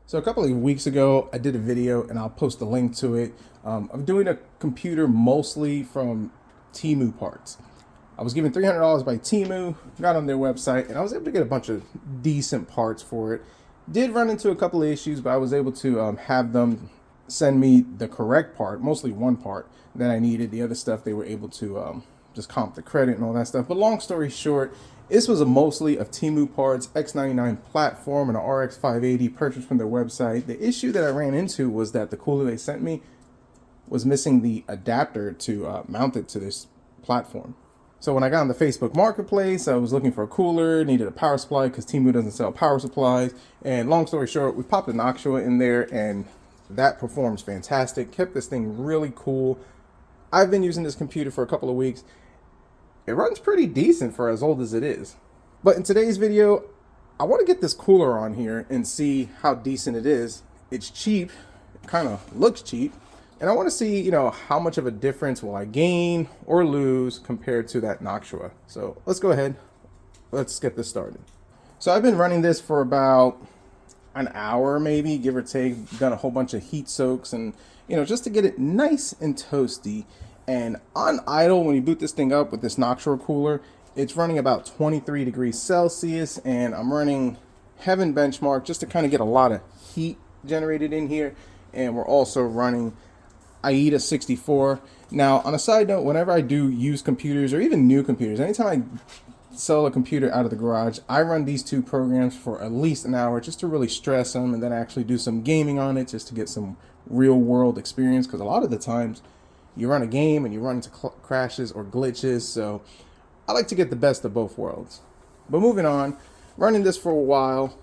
So a couple of weeks ago, I did a video and I'll post a link to it. I'm doing a computer mostly from Temu parts. I was given $300 by Temu, got on their website, and I was able to get a bunch of decent parts for it. Did run into a couple of issues, but I was able to have them send me the correct part, mostly one part that I needed. The other stuff they were able to just comp the credit and all that stuff. But long story short, this was mostly of Temu parts, X99 platform, and an RX 580 purchased from their website. The issue that I ran into was that the cooler they sent me was missing the adapter to mount it to this platform. So when I got on the Facebook Marketplace, I was looking for a cooler, needed a power supply because Temu doesn't sell power supplies. And long story short, we popped an Noctua in there and that performs fantastic. Kept this thing really cool. I've been using this computer for a couple of weeks. It runs pretty decent for as old as it is. But in today's video, I want to get this cooler on here and see how decent it is. It's cheap, it kind of looks cheap. And I want to see, how much of a difference will I gain or lose compared to that Noctua. So let's go ahead. Let's get this started. So I've been running this for about an hour, maybe, give or take. Done a whole bunch of heat soaks and, just to get it nice and toasty. And on idle, when you boot this thing up with this Noctua cooler, it's running about 23 degrees Celsius. And I'm running Heaven benchmark just to kind of get a lot of heat generated in here. And we're also running AIDA 64. Now, on a side note, whenever I do use computers or even new computers, anytime I sell a computer out of the garage, I run these two programs for at least an hour just to really stress them, and then actually do some gaming on it just to get some real world experience, because a lot of the times you run a game and you run into crashes or glitches. So I like to get the best of both worlds. But moving on, running this for a while.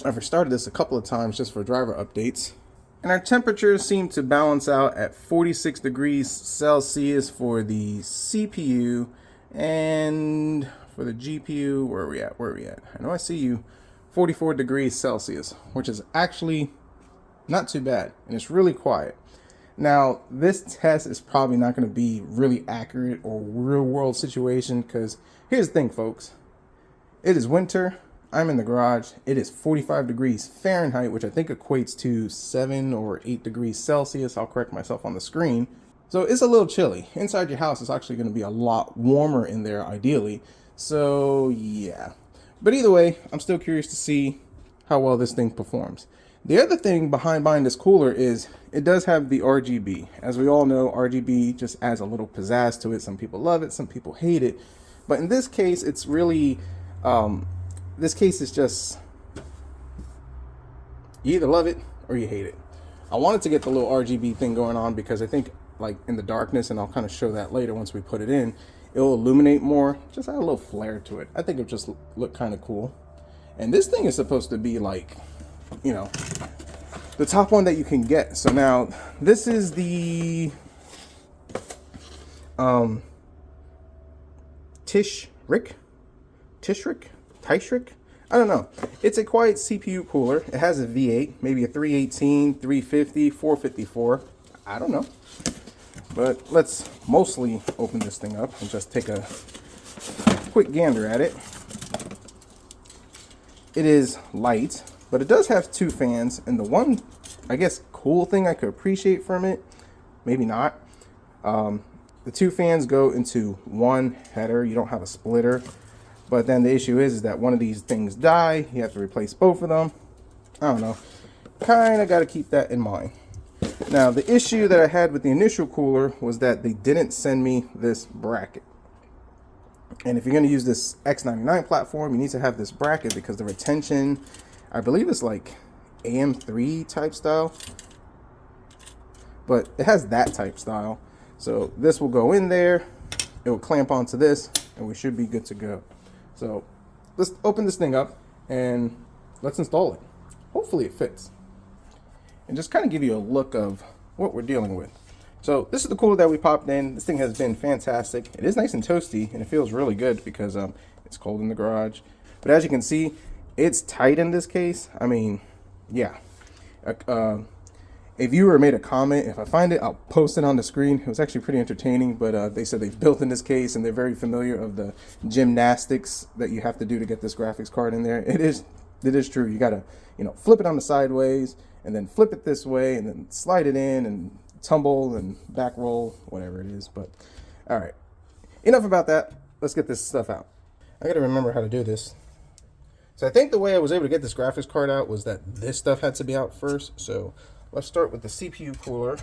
I've restarted this a couple of times just for driver updates. And our temperatures seem to balance out at 46 degrees Celsius for the CPU, and for the GPU, where are we at? I know I see you, 44 degrees Celsius, which is actually not too bad, and it's really quiet. Now, this test is probably not going to be really accurate or real world situation, because here's the thing, folks. It is winter. I'm in the garage. It is 45 degrees Fahrenheit, which I think equates to 7 or 8 degrees Celsius. I'll correct myself on the screen. So it's a little chilly. Inside your house, it's actually going to be a lot warmer in there, ideally. So yeah. But either way, I'm still curious to see how well this thing performs. The other thing behind buying this cooler is it does have the RGB. As we all know, RGB just adds a little pizzazz to it. Some people love it, some people hate it. But in this case, it's really... this case is just, you either love it or you hate it. I wanted to get the little RGB thing going on because I think, like, in the darkness, and I'll kind of show that later once we put it in, it'll illuminate more, just add a little flare to it. I think it'll just look kind of cool. And this thing is supposed to be like, the top one that you can get. So now, this is the Tishrik? I don't know. It's a quiet CPU cooler. It has a V8, maybe a 318, 350, 454. I don't know. But let's mostly open this thing up and just take a quick gander at it. It is light, but it does have two fans. And the one, I guess, cool thing I could appreciate from it, maybe not. The two fans go into one header. You don't have a splitter. But then the issue is that one of these things die. You have to replace both of them. I don't know. Kind of got to keep that in mind. Now, the issue that I had with the initial cooler was that they didn't send me this bracket. And if you're going to use this X99 platform, you need to have this bracket because the retention, I believe it's like AM3 type style. But it has that type style. So this will go in there. It will clamp onto this, and we should be good to go. So let's open this thing up and let's install it. Hopefully it fits. And just kind of give you a look of what we're dealing with. So this is the cooler that we popped in. This thing has been fantastic. It is nice and toasty, and it feels really good because it's cold in the garage. But as you can see, it's tight in this case. I mean, yeah. A viewer made a comment. If I find it, I'll post it on the screen. It was actually pretty entertaining, but they said they've built in this case and they're very familiar of the gymnastics that you have to do to get this graphics card in there. It is It is true. You gotta, flip it on the sideways and then flip it this way and then slide it in and tumble and back roll, whatever it is. But all right, enough about that. Let's get this stuff out. I gotta remember how to do this. So I think the way I was able to get this graphics card out was that this stuff had to be out first. So let's start with the CPU cooler.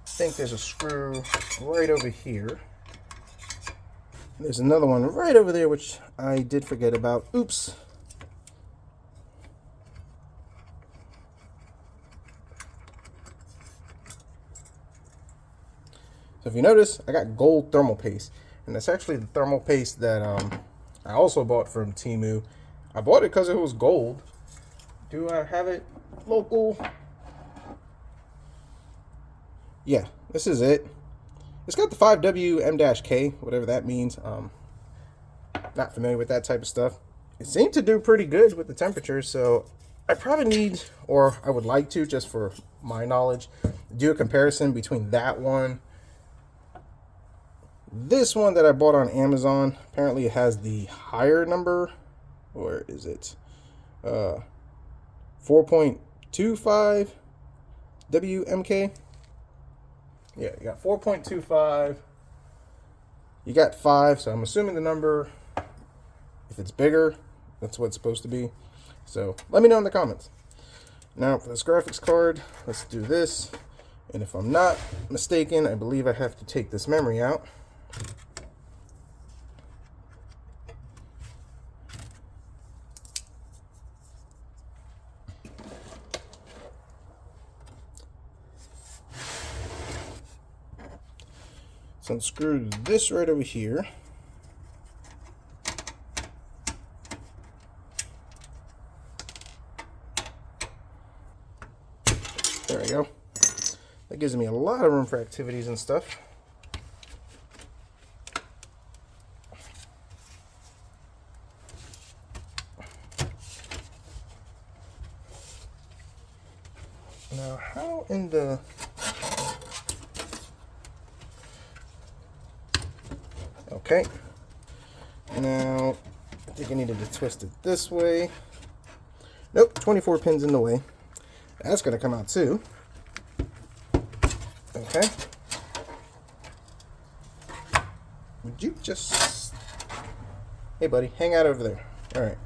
I think there's a screw right over here. There's another one right over there, which I did forget about. Oops. So if you notice, I got gold thermal paste. And that's actually the thermal paste that I also bought from Temu. I bought it because it was gold. Do I have it local? Yeah, this is it. It's got the 5WM-K, whatever that means. Not familiar with that type of stuff. It seemed to do pretty good with the temperature, so I probably need, or I would like to, just for my knowledge, do a comparison between that one. This one that I bought on Amazon, apparently it has the higher number, or is it 4.25 WMK? Yeah, you got 4.25. You got 5, so I'm assuming the number, if it's bigger, that's what it's supposed to be. So let me know in the comments. Now for this graphics card, let's do this. And if I'm not mistaken, I believe I have to take this memory out. So unscrew this right over here. There we go. That gives me a lot of room for activities and stuff. Now, how in the... Okay. Now, I think I needed to twist it this way. Nope, 24 pins in the way. That's going to come out too. Okay. Would you just... Hey, buddy, hang out over there. All right.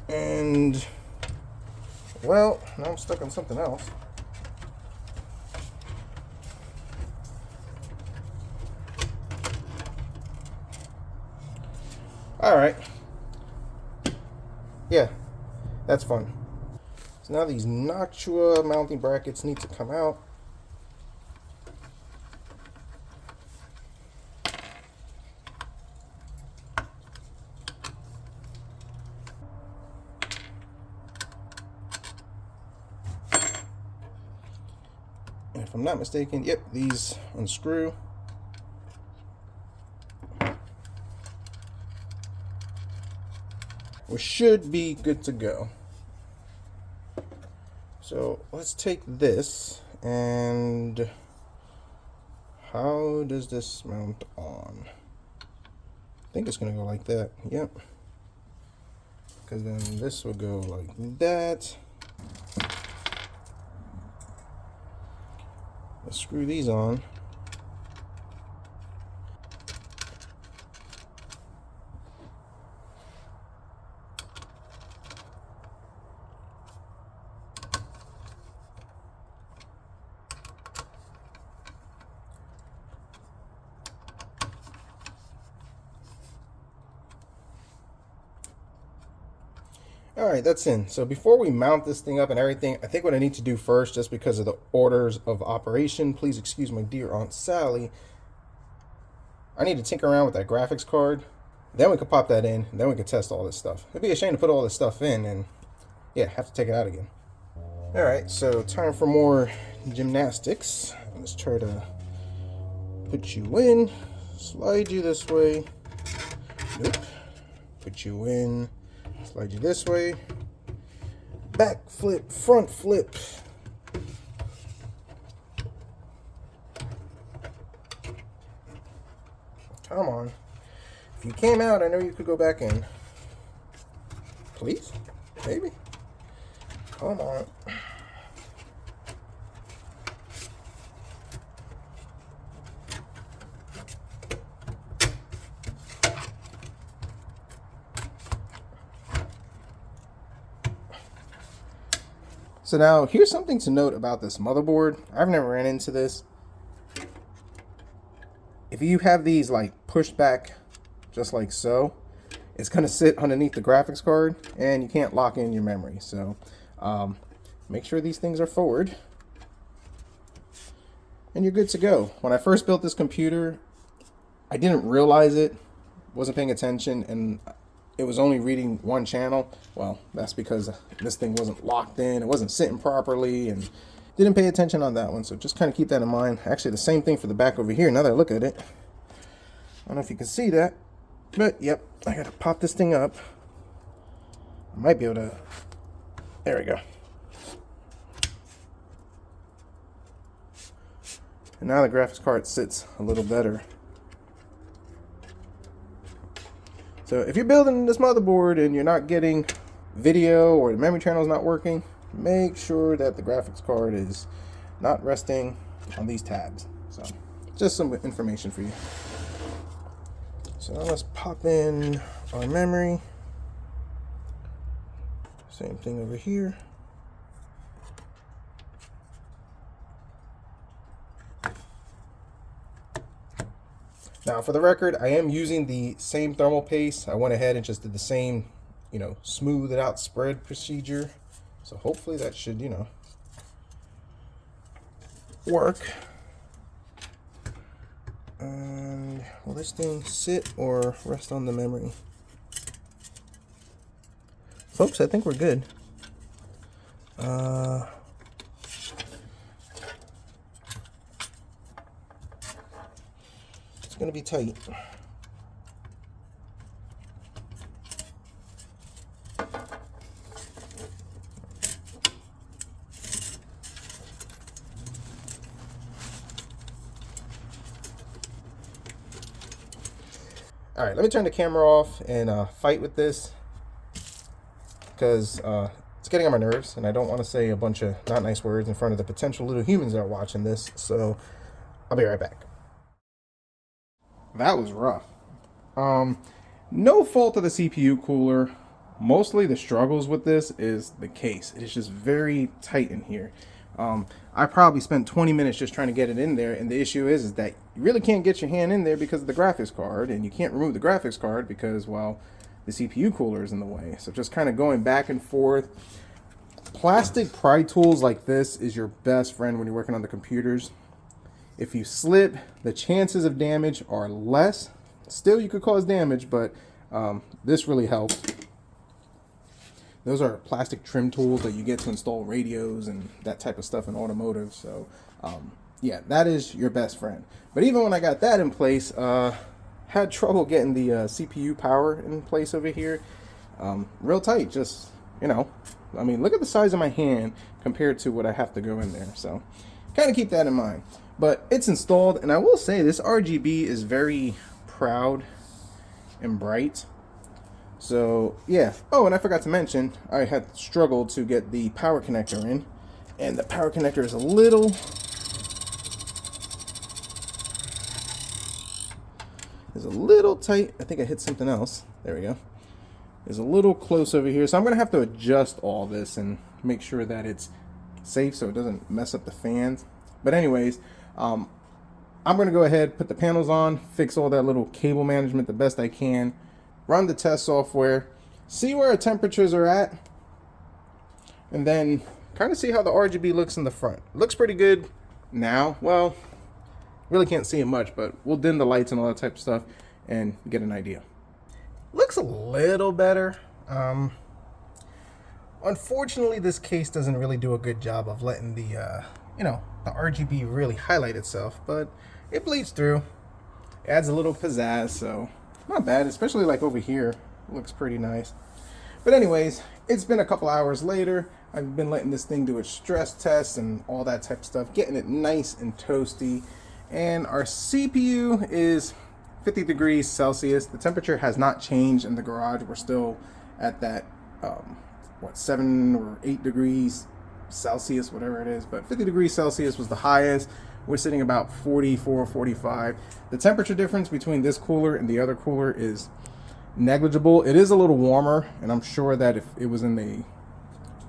And... Well, now I'm stuck on something else. All right. Yeah, that's fun. So now these Noctua mounting brackets need to come out. And if I'm not mistaken, yep, these unscrew. We should be good to go. So let's take this, and how does this mount on? I think it's gonna go like that. Yep. Because then this will go like that. Let's screw these on. All right, that's in. So before we mount this thing up and everything, I think what I need to do first, just because of the orders of operation, please excuse my dear Aunt Sally, I need to tinker around with that graphics card. Then we could pop that in, and then we could test all this stuff. It'd be a shame to put all this stuff in and, yeah, have to take it out again. All right, so time for more gymnastics. Let's try to put you in, slide you this way. Nope. Put you in. Slide you this way. Back flip, front flip. Come on. If you came out, I know you could go back in. Please? Maybe? Come on. So now, here's something to note about this motherboard. I've never ran into this. If you have these like pushed back just like so, it's going to sit underneath the graphics card and you can't lock in your memory. So make sure these things are forward and you're good to go. When I first built this computer, I didn't realize it, wasn't paying attention, and it was only reading one channel. Well, that's because this thing wasn't locked in, it wasn't sitting properly, and didn't pay attention on that one. So just kind of keep that in mind. Actually, the same thing for the back over here, now that I look at it. I don't know if you can see that, but yep, I gotta pop this thing up. I might be able to, there we go. And now the graphics card sits a little better. So if you're building this motherboard and you're not getting video or the memory channel is not working, make sure that the graphics card is not resting on these tabs. So just some information for you. So now let's pop in our memory. Same thing over here. Now, for the record, I am using the same thermal paste. I went ahead and just did the same, smooth it out spread procedure. So hopefully that should, work. And will this thing sit or rest on the memory? Folks, I think we're good. It's gonna be tight. All right, let me turn the camera off and fight with this, because it's getting on my nerves and I don't want to say a bunch of not nice words in front of the potential little humans that are watching this. So I'll be right back. That was rough. No fault of the CPU cooler. Mostly the struggles with this is the case. It is just very tight in here. I probably spent 20 minutes just trying to get it in there, and the issue is that you really can't get your hand in there because of the graphics card, and you can't remove the graphics card because, well, the CPU cooler is in the way. So just kind of going back and forth. Plastic pry tools like this is your best friend when you're working on the computers. If you slip, the chances of damage are less. Still, you could cause damage, but this really helps. Those are plastic trim tools that you get to install radios and that type of stuff in automotive. So, yeah, that is your best friend. But even when I got that in place, had trouble getting the CPU power in place over here. Real tight, just, I mean, look at the size of my hand compared to what I have to go in there. So, kind of keep that in mind. But it's installed, and I will say this RGB is very proud and bright. So yeah. Oh, and I forgot to mention, I had struggled to get the power connector in, and the power connector is a little tight. I think I hit something else. There we go. It's a little close over here, so I'm gonna have to adjust all this and make sure that it's safe so it doesn't mess up the fans. But anyways, I'm gonna go ahead, put the panels on, fix all that little cable management the best I can, run the test software, see where our temperatures are at, and then kind of see how the RGB looks in the front. Looks pretty good now. Well, really can't see it much, but we'll dim the lights and all that type of stuff and get an idea. Looks a little better. Unfortunately, this case doesn't really do a good job of letting the the RGB really highlight itself, but it bleeds through. It adds a little pizzazz, so not bad, especially like over here. It looks pretty nice. But anyways, it's been a couple hours later. I've been letting this thing do its stress tests and all that type of stuff, getting it nice and toasty. And our CPU is 50 degrees Celsius. The temperature has not changed in the garage. We're still at that, 7 or 8 degrees Celsius, whatever it is. But 50 degrees Celsius was the highest. We're sitting about 44, 45. The temperature difference between this cooler and the other cooler is negligible. It is a little warmer, and I'm sure that if it was in a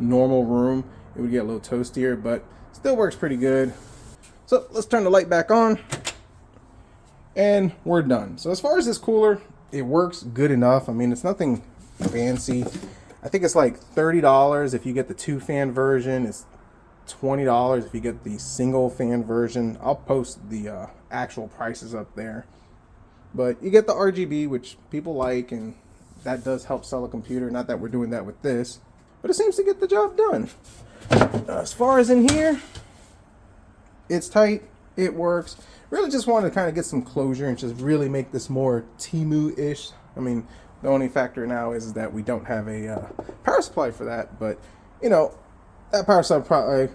normal room, it would get a little toastier, but still works pretty good. So let's turn the light back on, and we're done. So as far as this cooler, it works good enough. I mean, it's nothing fancy. I think it's like $30 if you get the 2-fan version. It's $20 if you get the single fan version. I'll post the actual prices up there. But you get the RGB, which people like, and that does help sell a computer. Not that we're doing that with this, but it seems to get the job done. As far as in here, it's tight, it works. Really just wanted to kind of get some closure and just really make this more Temu-ish. I mean, the only factor now is that we don't have a power supply for that, but you know, that power supply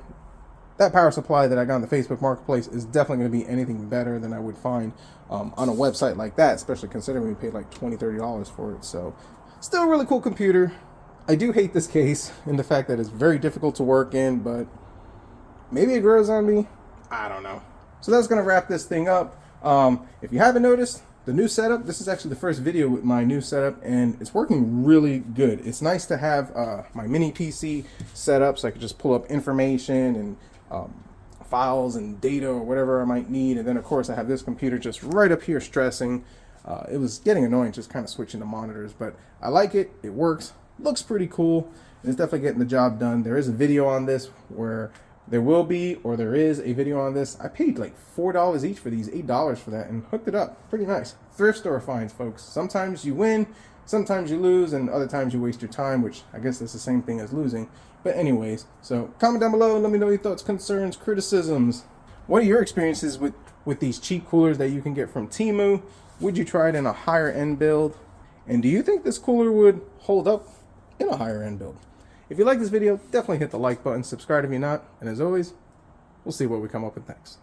that I got on the Facebook Marketplace is definitely going to be anything better than I would find on a website like that, especially considering we paid like $20, $30 for it. So still a really cool computer. I do hate this case and the fact that it's very difficult to work in, but maybe it grows on me. I don't know. So that's going to wrap this thing up. If you haven't noticed, the new setup, this is actually the first video with my new setup, and it's working really good. It's nice to have my mini PC set up so I can just pull up information and files and data or whatever I might need. And then of course I have this computer just right up here stressing. It was getting annoying just kind of switching the monitors, but I like it. It works. Looks pretty cool. And it's definitely getting the job done. There is a video on this where there is a video on this. I paid like $4 each for these, $8 for that, and hooked it up. Pretty nice. Thrift store finds, folks. Sometimes you win, sometimes you lose, and other times you waste your time, which I guess that's the same thing as losing. But anyways, so comment down below and let me know your thoughts, concerns, criticisms. What are your experiences with these cheap coolers that you can get from Temu? Would you try it in a higher end build? And do you think this cooler would hold up in a higher end build? If you like this video, definitely hit the like button, subscribe if you're not, and as always, we'll see what we come up with next.